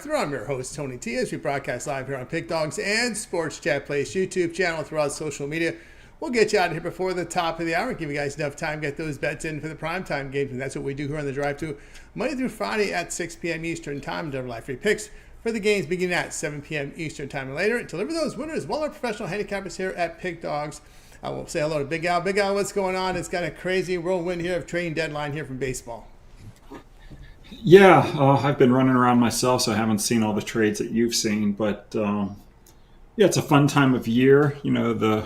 Thru. I'm your host, Tony T, as we broadcast live here on Pick Dogs and Sports Chat Place YouTube channel throughout social media. We'll get you out of here before the top of the hour, give you guys enough time to get those bets in for the primetime games, and that's what we do here on the Drive to Monday through Friday at 6 p.m. Eastern Time. Deliver live free picks for the games beginning at 7 p.m. Eastern Time and later. And deliver those winners, well, our professional handicappers here at Pick Dogs. I will say hello to Big Al. Big Al, what's going on? It's got a crazy whirlwind here of trading deadline here from baseball. Yeah, I've been running around myself, so I haven't seen all the trades that you've seen. But, yeah, it's a fun time of year. You know, the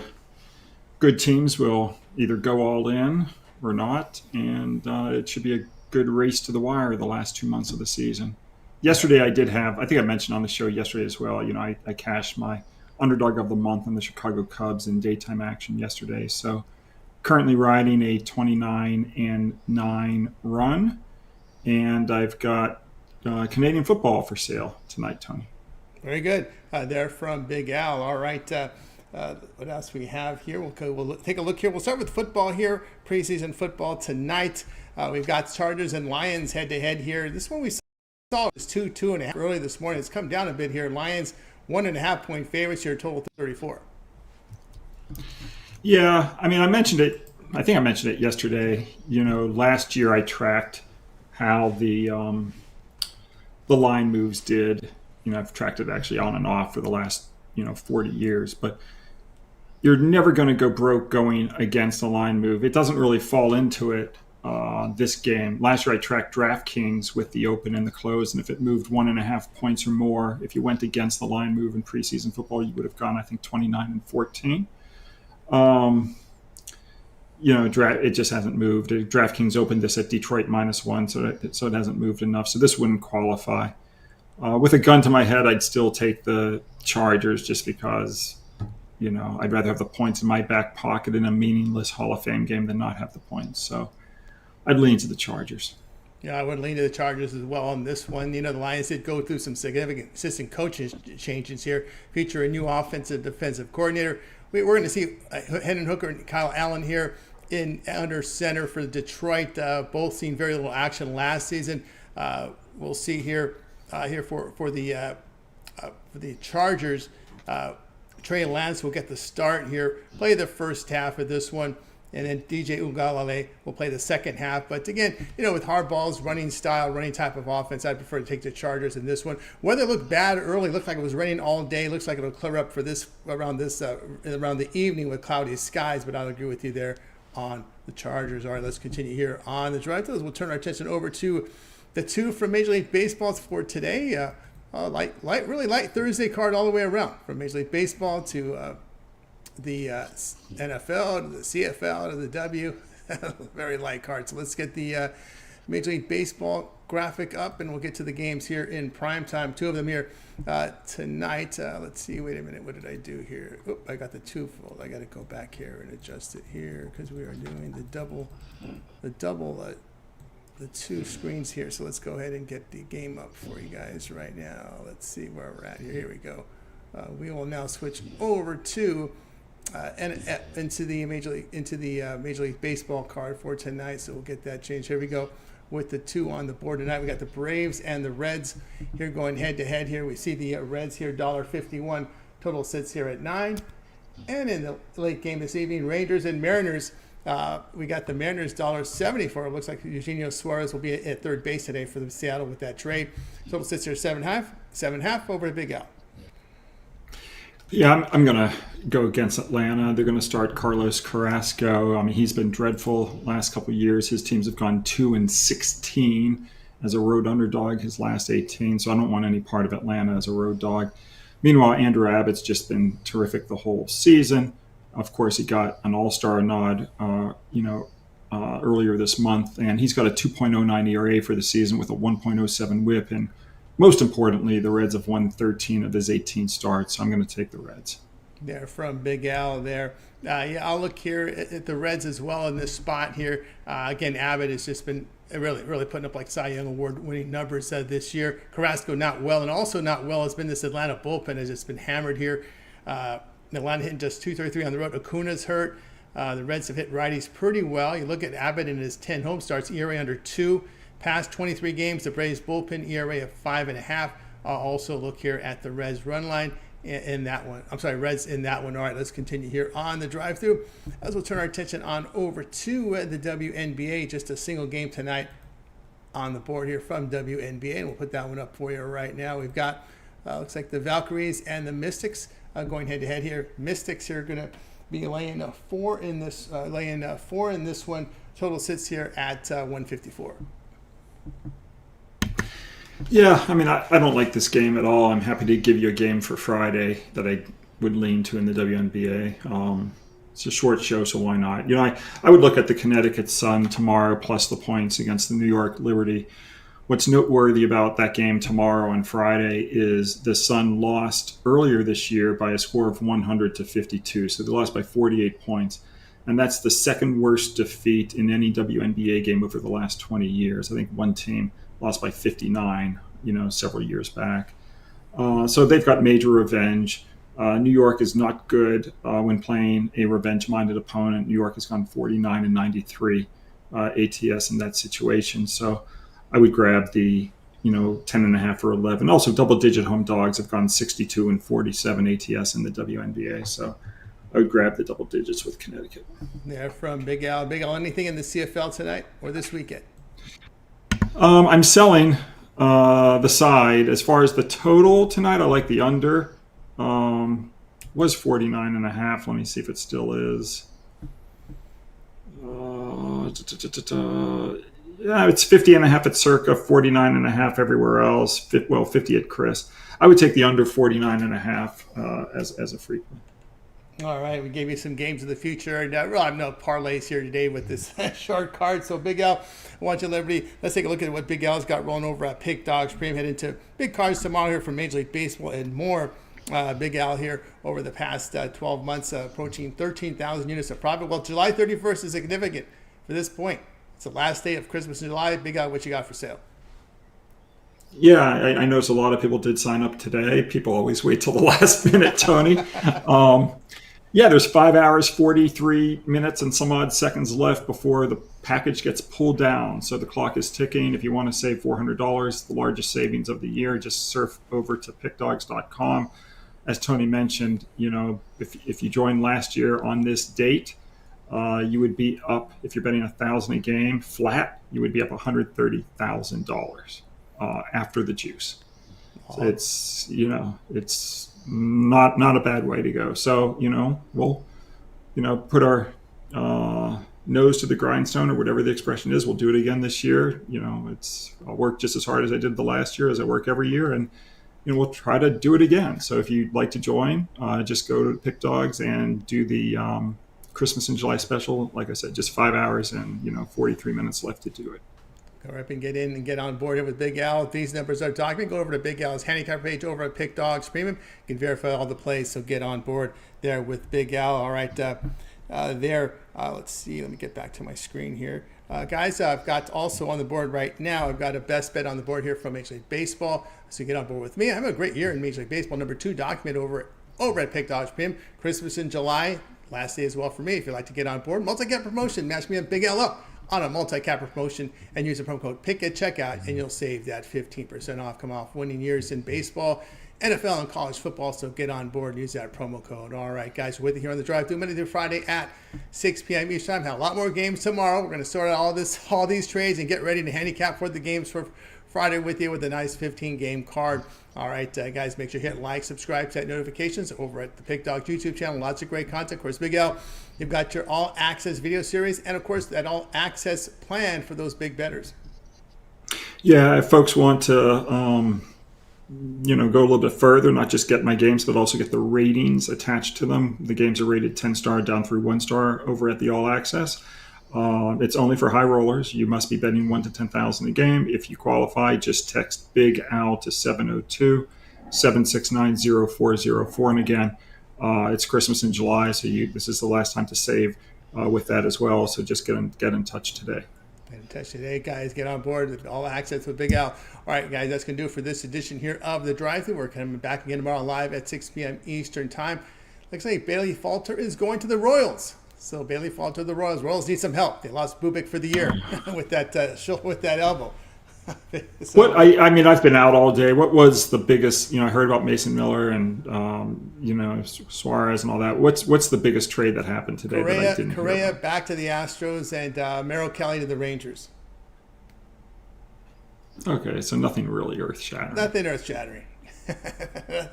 good teams will either go all in or not, and it should be a good race to the wire the last 2 months of the season. Yesterday I did have, I think I mentioned on the show yesterday as well, you know, I cashed my underdog of the month on the Chicago Cubs in daytime action yesterday. So currently riding a 29-9 run. And I've got Canadian football for sale tonight, Tony. Very good. They're from Big Al. All right. What else we have here? We'll take a look here. We'll start with football here. Preseason football tonight. We've got Chargers and Lions head-to-head here. This one we saw was 2.5 early this morning. It's come down a bit here. Lions 1.5 point favorites here, total 34. Yeah, I mean, I mentioned it. I think I mentioned it yesterday. You know, last year I tracked how the line moves did. You know, I've tracked it actually on and off for the last 40 years. But you're never going to go broke going against a line move. It doesn't really fall into it this game. Last year I tracked DraftKings with the open and the close, and if it moved 1.5 points or more, if you went against the line move in preseason football, you would have gone, I think, 29-14. It just hasn't moved. DraftKings opened this at Detroit -1, so it hasn't moved enough. So this wouldn't qualify. With a gun to my head, I'd still take the Chargers just because, I'd rather have the points in my back pocket in a meaningless Hall of Fame game than not have the points. So I'd lean to the Chargers. Yeah, I would lean to the Chargers as well on this one. The Lions did go through some significant assistant coaching changes here, feature a new offensive defensive coordinator. We're going to see Hendon Hooker and Kyle Allen here under center for Detroit. Both seen very little action last season. We'll see here for the Chargers. Trey Lance will get the start here, play the first half of this one, and then DJ Uiagalelei will play the second half. But again, with Harbaugh's running style, running type of offense, I'd prefer to take the Chargers in this one. Weather looked bad early, looked like it was raining all day. Looks like it'll clear up for around the evening with cloudy skies. But I'll agree with you there on the Chargers. All right, let's continue here on the Drive. We'll turn our attention over to the two from Major League Baseball for today. Really light Thursday card all the way around, from Major League Baseball to the NFL, to the CFL, to the W. Very light card. So let's get the Major League Baseball graphic up, and we'll get to the games here in prime time. Two of them here tonight. Let's see. Wait a minute. What did I do here? I got the twofold. I got to go back here and adjust it here because we are doing the two screens here. So let's go ahead and get the game up for you guys right now. Let's see where we're at here. Here we go. We will now switch over to into the Major League Baseball card for tonight. So we'll get that changed. Here we go with the two on the board tonight. We got the Braves and the Reds here going head to head here. We see the Reds here $1.51. Total sits here at 9. And in the late game this evening, Rangers and Mariners. We got the Mariners $1.74. It looks like Eugenio Suarez will be at third base today for the Seattle with that trade. Total sits here 7.5 over to Big Al. Yeah, I'm going to go against Atlanta. They're going to start Carlos Carrasco. I mean, he's been dreadful last couple of years. His teams have gone 2-16 as a road underdog his last 18. So I don't want any part of Atlanta as a road dog. Meanwhile, Andrew Abbott's just been terrific the whole season. Of course, he got an all-star nod, earlier this month, and he's got a 2.09 ERA for the season with a 1.07 WHIP. And most importantly, the Reds have won 13 of his 18 starts. So I'm going to take the Reds. They're from Big Al there. I'll look here at the Reds as well in this spot here. Again, Abbott has just been really putting up like Cy Young Award-winning numbers this year. Carrasco not well, and also not well has been this Atlanta bullpen has just been hammered here. Atlanta hitting just .233 on the road. Acuna's hurt. The Reds have hit righties pretty well. You look at Abbott in his 10 home starts, ERA under 2. Past 23 games, the Braves bullpen ERA of 5.5. Also look here at the Reds run line in that one. I'm sorry, Reds in that one. All right, let's continue here on the drive-through as we'll turn our attention on over to the WNBA. Just a single game tonight on the board here from WNBA, and we'll put that one up for you right now. We've got looks like the Valkyries and the Mystics going head-to-head here. Mystics here going to be laying 4 in this one. Total sits here at 154. Yeah, I mean, I don't like this game at all. I'm happy to give you a game for Friday that I would lean to in the WNBA. It's a short show, so why not? I would look at the Connecticut Sun tomorrow plus the points against the New York Liberty. What's noteworthy about that game tomorrow and Friday is the Sun lost earlier this year by a score of 100-52, so they lost by 48 points. And that's the second worst defeat in any WNBA game over the last 20 years. I think one team lost by 59, several years back. So they've got major revenge. New York is not good when playing a revenge-minded opponent. New York has gone 49-93 ATS in that situation. So I would grab the 10.5 or 11. Also, double-digit home dogs have gone 62-47 ATS in the WNBA. So I would grab the double digits with Connecticut. There from Big Al. Big Al, anything in the CFL tonight or this weekend? I'm selling the side. As far as the total tonight, I like the under. Was 49.5. Let me see if it still is. Yeah, it's 50.5 at Circa, 49.5 everywhere else. 50 at Chris. I would take the under 49.5 as a free play. All right, we gave you some games of the future. And we'll have no parlays here today with this short card. So Big Al, watch your Liberty. Let's take a look at what Big Al's got rolling over at Pick Dogs Premium. Head into big cards tomorrow here from Major League Baseball and more. Big Al here over the past 12 months, approaching 13,000 units of profit. Well, July 31st is significant for this point. It's the last day of Christmas in July. Big Al, what you got for sale? Yeah, I noticed a lot of people did sign up today. People always wait till the last minute, Tony. Yeah, there's 5 hours, 43 minutes, and some odd seconds left before the package gets pulled down. So the clock is ticking. If you want to save $400, the largest savings of the year, just surf over to pickdogs.com. As Tony mentioned, if you joined last year on this date, you would be up, if you're betting $1,000 a game flat, you would be up $130,000 after the juice. So it's not a bad way to go. So, we'll, put our nose to the grindstone or whatever the expression is. We'll do it again this year. I'll work just as hard as I did the last year as I work every year. And, we'll try to do it again. So if you'd like to join, just go to Pick Dogs and do the Christmas in July special. Like I said, just 5 hours and, 43 minutes left to do it. Go right and get in and get on board here with Big Al. These numbers are documented. Go over to Big Al's handicap page over at Pick Dogs Premium. You can verify all the plays, so get on board there with Big Al. All right, let's see. Let me get back to my screen here. Guys, I've got also on the board right now, I've got a best bet on the board here from Major League Baseball. So get on board with me. I'm having a great year in Major League Baseball. Number 2 documented over at Pick Dogs Premium. Christmas in July, last day as well for me. If you'd like to get on board, multi-cap promotion, match me up Big Al up on a multi-cap promotion and use the promo code PICK at checkout, and you'll save that 15% off. Come off winning years in baseball, NFL, and college football, so get on board and use that promo code. All right, guys, we're with you here on the drive-thru Monday through Friday at 6 p.m. Eastern time. Have a lot more games tomorrow. We're going to sort out all these trades and get ready to handicap for the games for Friday with you with a nice 15-game card. All right, guys, make sure you hit like, subscribe, set notifications over at the Pick Dogs YouTube channel. Lots of great content. Of course, Big Al, you've got your all-access video series and, of course, that all-access plan for those big bettors. Yeah, if folks want to, go a little bit further, not just get my games, but also get the ratings attached to them. The games are rated 10-star down through 1-star over at the all-access. It's only for high rollers. You must be betting 1 to 10,000 a game. If you qualify, just text Big Al to 702-769-0404. And again, it's Christmas in July, so this is the last time to save with that as well. So just get in touch today. Get in touch today, guys. Get on board with all access with Big Al. All right, guys, that's going to do it for this edition here of the Drive-Thru. We're coming back again tomorrow live at 6 p.m. Eastern time. Like I say, Bailey Falter is going to the Royals. So Bailey Falter to the Royals. Royals need some help. They lost Bubik for the year with that elbow. So, What I mean, I've been out all day. What was the biggest? I heard about Mason Miller and Suarez and all that. What's the biggest trade that happened today that I didn't hear Correa about? back to the Astros and Merrill Kelly to the Rangers. Okay, so nothing really earth shattering. Nothing earth shattering.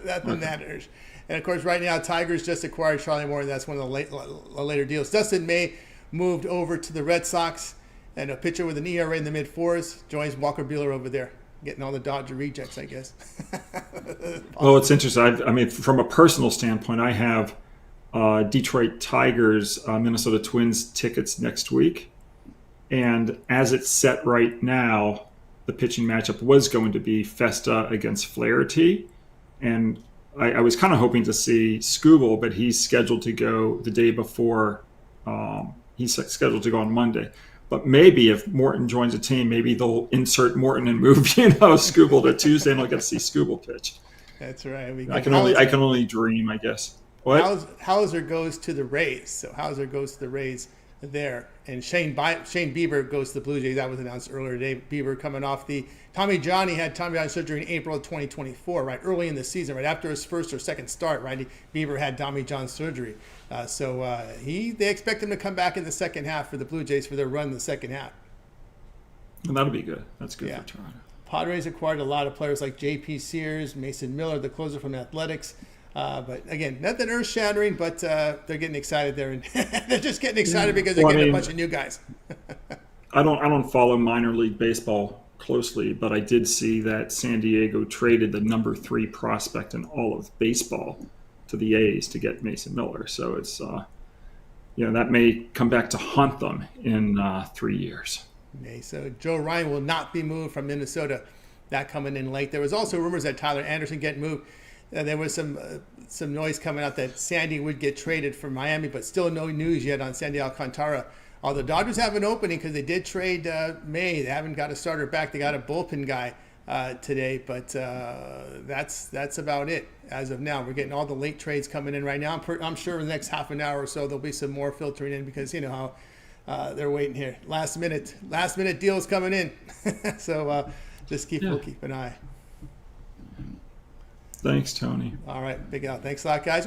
Nothing that earth. And of course, right now, Tigers just acquired Charlie Morton. That's one of the later deals. Dustin May moved over to the Red Sox, and a pitcher with an ERA in the mid-4s joins Walker Buehler over there, getting all the Dodger rejects, I guess. Well, it's interesting. I mean, from a personal standpoint, I have Detroit Tigers, Minnesota Twins tickets next week. And as it's set right now, the pitching matchup was going to be Festa against Flaherty. And I was kind of hoping to see Skubal, but he's scheduled to go the day before. He's scheduled to go on Monday. But maybe if Morton joins the team, maybe they'll insert Morton and move, Skubal to Tuesday, and I'll get to see Skubal pitch. That's right. I can only dream, I guess. What? Hauser goes to the Rays. So Hauser goes to the Rays there. And Shane Bieber goes to the Blue Jays. That was announced earlier today. Bieber coming off the Tommy John. He had Tommy John surgery in April of 2024, right early in the season, right after his first or second start, right? Bieber had Tommy John surgery. So they expect him to come back in the second half for the Blue Jays for their run in the second half. And that'll be good. That's good for Toronto. Padres acquired a lot of players like J.P. Sears, Mason Miller, the closer from Athletics. But again, nothing earth-shattering, but they're getting excited there, and they're just getting excited because they're getting a bunch of new guys. I don't follow minor league baseball closely, but I did see that San Diego traded the number 3 prospect in all of baseball to the A's to get Mason Miller. So it's that may come back to haunt them in 3 years. Okay, so Joe Ryan will not be moved from Minnesota. That coming in late. There was also rumors that Tyler Anderson get moved. There was some noise coming out that Sandy would get traded from Miami, but still no news yet on Sandy Alcantara. Although Dodgers have an opening because they did trade May. They haven't got a starter back. They got a bullpen guy today, but that's about it as of now. We're getting all the late trades coming in right now. I'm sure in the next half an hour or so there'll be some more filtering in because you know how they're waiting here. Last minute deals coming in. So we'll keep an eye. Thanks, Tony. All right, big out. Thanks a lot, guys.